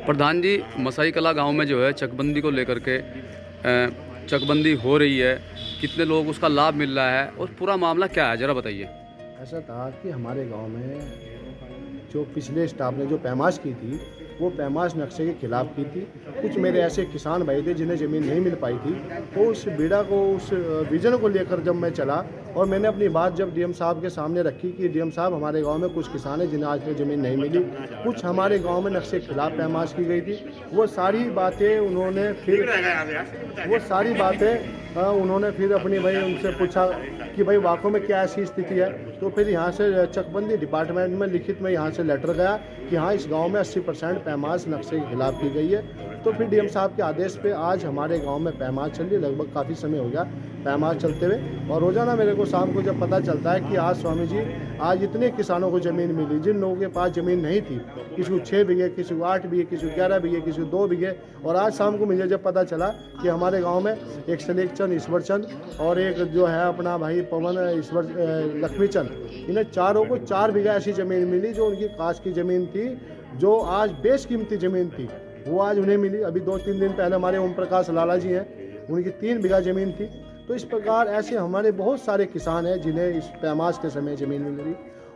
प्रधान जी, मसाई कला गांव में जो है चकबंदी को लेकर के चकबंदी हो रही है, कितने लोग उसका लाभ मिल रहा है और पूरा मामला क्या है, ज़रा बताइए। ऐसा था कि हमारे गांव में जो पिछले स्टाफ ने जो पैमाश की थी, वो पैमाश नक्शे के खिलाफ की थी। कुछ मेरे ऐसे किसान भाई थे जिन्हें ज़मीन नहीं मिल पाई थी, तो उस बीड़ा को, उस विजन को लेकर जब मैं चला और मैंने अपनी बात जब डीएम साहब के सामने रखी कि डीएम साहब, हमारे गांव में कुछ किसान हैं जिन्हें आज तक ज़मीन नहीं मिली, कुछ हमारे गांव में नक्शे के खिलाफ पैमाश की गई थी, वो सारी बातें उन्होंने फिर अपनी भाई उनसे पूछा कि भाई वाकई में क्या ऐसी स्थिति है। तो फिर यहाँ से चकबंदी डिपार्टमेंट में लिखित में यहाँ से लेटर गया कि हाँ, इस गांव में 80% पैमाश नक्शे के खिलाफ की गई है। तो फिर डीएम साहब के आदेश पे आज हमारे गांव में पैमाश चल रही है। लगभग काफ़ी समय हो गया पैमाश चलते हुए, और रोज़ाना मेरे को शाम को जब पता चलता है कि आज स्वामी जी, आज इतने किसानों को ज़मीन मिली जिन लोगों के पास ज़मीन नहीं थी, किसी को 6 बीघे, किसी को 8 बीघे, किसी को 11 बीघे, किसी को 2 बीघे। और आज शाम को मुझे जब पता चला कि हमारे गाँव में एक सलेखचंद, ईश्वरचंद और एक जो है अपना भाई पवन लक्ष्मीचंद, इन्हें चारों को 4 बीघा ऐसी ज़मीन मिली जो उनकी काश की ज़मीन थी, जो आज बेशकीमती ज़मीन थी, वो आज उन्हें मिली। अभी 2-3 दिन पहले हमारे ओम प्रकाश लाला जी हैं, उनकी 3 बीघा ज़मीन थी। तो इस प्रकार ऐसे हमारे बहुत सारे किसान हैं जिन्हें इस पैमाश के समय ज़मीन मिल रही,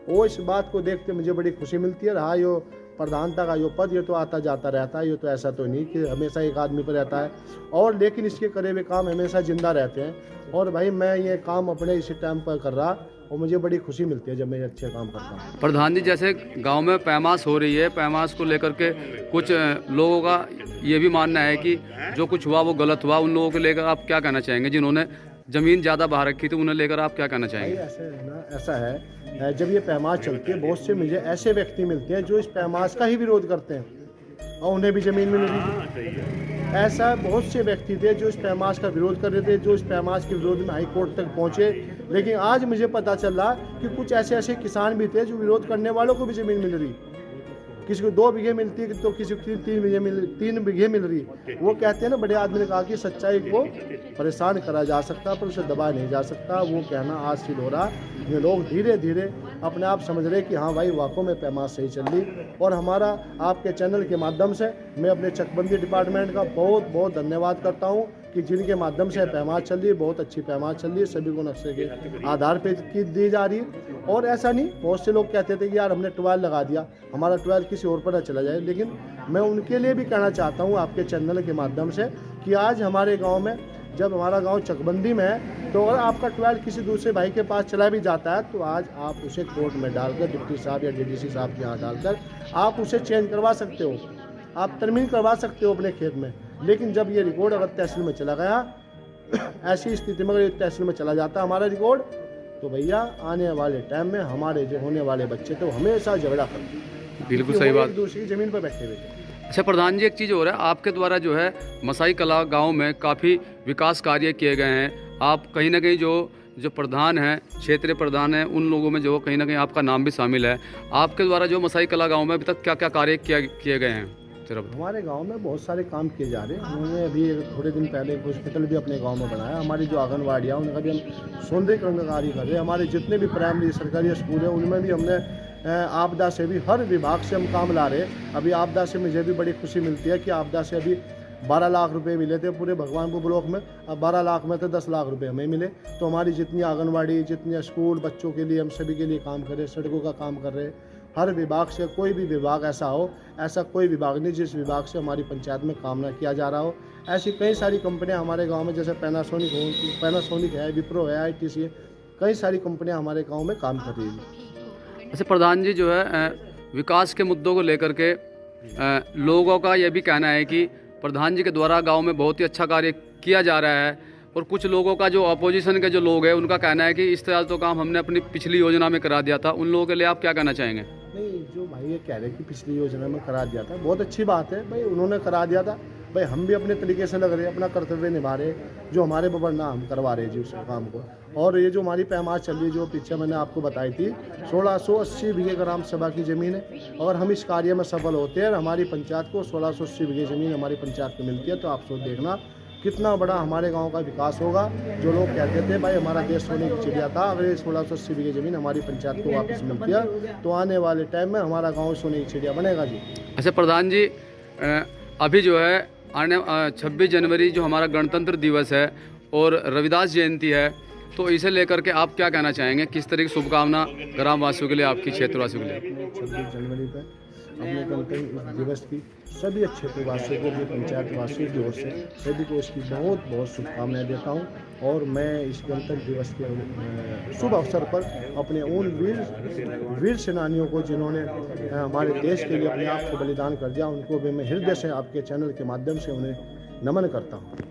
और इस बात को देखते मुझे बड़ी खुशी मिलती है। रहा यो प्रधानता का यो पद, ये तो आता जाता रहता है, ये तो ऐसा तो नहीं कि हमेशा एक आदमी पर रहता है, और लेकिन इसके करे हुए काम हमेशा जिंदा रहते हैं। और भाई मैं ये काम अपने इसी टाइम पर कर रहा, और मुझे बड़ी खुशी मिलती है जब मैं अच्छे काम करता हूँ। प्रधान जी, जैसे गांव में पैमाश हो रही है, पैमाश को लेकर के कुछ लोगों का ये भी मानना है कि जो कुछ हुआ वो गलत हुआ, उन लोगों को लेकर आप क्या कहना चाहेंगे जिन्होंने ज़मीन ज़्यादा बाहर रखी थी, उन्हें लेकर आप क्या कहना चाहेंगे? ऐसा है, जब ये पैमाश चलती है, बहुत से मुझे ऐसे व्यक्ति मिलते हैं जो इस पैमाश का ही विरोध करते हैं और उन्हें भी ज़मीन मिल रही थी। ऐसा बहुत से व्यक्ति थे जो इस पैमाश का विरोध कर रहे थे, जो इस पैमाश के विरोध में हाई कोर्ट तक पहुंचे। लेकिन आज मुझे पता चल रहा कि कुछ ऐसे किसान भी थे जो विरोध करने वालों को भी ज़मीन मिल रही, किसी को 2 बीघे मिलती है तो किसी को 3 बीघे मिल रही। वो कहते हैं ना, बड़े आदमी ने कहा कि सच्चाई को परेशान करा जा सकता पर उसे दबाया नहीं जा सकता। वो कहना आज फील हो रहा। ये लोग धीरे धीरे अपने आप समझ रहे कि हाँ भाई, वाकई में पैमाश सही चल रही। और हमारा आपके चैनल के माध्यम से मैं अपने चकबंदी डिपार्टमेंट का बहुत बहुत धन्यवाद करता हूँ कि जिनके माध्यम से पैमाश चल रही है, बहुत अच्छी पैमाश चल रही है, सभी को नक्शे के आधार पे की दी जा रही है। और ऐसा नहीं, बहुत से लोग कहते थे कि यार हमने ट्वेल लगा दिया, हमारा ट्वेल किसी और पर न चला जाए। लेकिन मैं उनके लिए भी कहना चाहता हूँ आपके चैनल के माध्यम से कि आज हमारे गाँव में, जब हमारा गांव चकबंदी में है, तो अगर आपका ट्वेल किसी दूसरे भाई के पास चला भी जाता है, तो आज आप उसे कोर्ट में डालकर, डिप्टी साहब या डीडीसी साहब के यहाँ डालकर आप उसे चेंज करवा सकते हो, आप तरमीम करवा सकते हो अपने खेत में। लेकिन जब ये रिकॉर्ड अगर तहसील में चला गया, ऐसी स्थिति में अगर तहसील में चला जाता हमारा रिकॉर्ड, तो भैया आने वाले टाइम में हमारे जो होने वाले बच्चे तो हमेशा झगड़ा करते। बिल्कुल सही बात। दूसरी ज़मीन पर बैठे हुए थे। अच्छा प्रधान जी, एक चीज़ हो रहा है, आपके द्वारा जो है मसाई कला गांव में काफ़ी विकास कार्य किए गए हैं। आप कहीं ना कहीं जो प्रधान हैं, क्षेत्रीय प्रधान हैं, उन लोगों में जो कहीं ना कहीं आपका नाम भी शामिल है। आपके द्वारा जो मसाई कला गांव में अभी तक क्या क्या कार्य किए गए हैं? हमारे गांव में बहुत सारे काम किए जा रहे हैं। उन्होंने अभी थोड़े दिन पहले एक हॉस्पिटल भी अपने गांव में बनाया। हमारी जो आंगनवाड़ियाँ, उनका भी हम सौंदर्यीकरण का कार्य कर रहे हैं। हमारे जितने भी प्राइमरी सरकारी स्कूल हैं, उनमें भी हमने आपदा से भी, हर विभाग से हम काम ला रहे हैं। अभी आपदा से मुझे भी बड़ी खुशी मिलती है कि आपदा से अभी 12 लाख रुपए मिले थे पूरे भगवानपुर ब्लॉक में। अब 12 लाख में तो 10 लाख रुपए हमें मिले। तो हमारी जितनी आंगनवाड़ी, जितने स्कूल बच्चों के लिए, हम सभी के लिए काम कर रहे हैं, सड़कों का काम कर रहे हैं। हर विभाग से, कोई भी विभाग ऐसा हो, ऐसा कोई विभाग नहीं जिस विभाग से हमारी पंचायत में काम ना किया जा रहा हो। ऐसी कई सारी कंपनियां हमारे गांव में, जैसे पैनासोनिक है, विप्रो है, ITC है, कई सारी कंपनियां हमारे गांव में काम कर रही है। अच्छा प्रधान जी, जो है विकास के मुद्दों को लेकर के लोगों का यह भी कहना है कि प्रधान जी के द्वारा गांव में बहुत ही अच्छा कार्य किया जा रहा है, और कुछ लोगों का, जो अपोजिशन के जो लोग हैं, उनका कहना है कि इस तरह तो काम हमने अपनी पिछली योजना में करा दिया था। उन लोगों के लिए आप क्या कहना चाहेंगे? नहीं, जो भाई ये कह रहे हैं कि पिछली योजना में करा दिया था, बहुत अच्छी बात है भाई, उन्होंने करा दिया था। भाई हम भी अपने तरीके से लग रहे हैं, अपना कर्तव्य निभा रहे, जो हमारे बबरना हम करवा रहे हैं जी उस काम को। और ये जो हमारी पैमाश चल रही है, जो पीछे मैंने आपको बताई थी, 1680 बीघे ग्राम सभा की ज़मीन है। अगर हम इस कार्य में सफल होते हैं, हमारी पंचायत को 1680 बीघे ज़मीन हमारी पंचायत को मिलती है, तो आप सोच देखना कितना बड़ा हमारे गांव का विकास होगा। जो लोग कहते थे भाई हमारा देश सोने की चिड़िया था, अगर ये 1680 बीघे ज़मीन हमारी पंचायत को वापस मिलती है, तो आने वाले टाइम में हमारा गाँव सोने की चिड़िया बनेगा जी। अच्छा प्रधान जी, अभी जो है आने 26 जनवरी जो हमारा गणतंत्र दिवस है और रविदास जयंती है, तो इसे लेकर के आप क्या कहना चाहेंगे? किस तरह की शुभकामना ग्रामवासियों के लिए, आपकी क्षेत्रवासियों के लिए? 26 जनवरी पर अपने गणतंत्र दिवस की सभी क्षेत्रवासियों के लिए, पंचायत वासियों की ओर से सभी को इसकी बहुत बहुत शुभकामनाएं देता हूं। और मैं इस गणतंत्र दिवस के शुभ अवसर पर अपने उन वीर सेनानियों को जिन्होंने हमारे देश के लिए अपने आप को बलिदान कर दिया, उनको भी मैं हृदय से आपके चैनल के माध्यम से उन्हें नमन करता हूँ।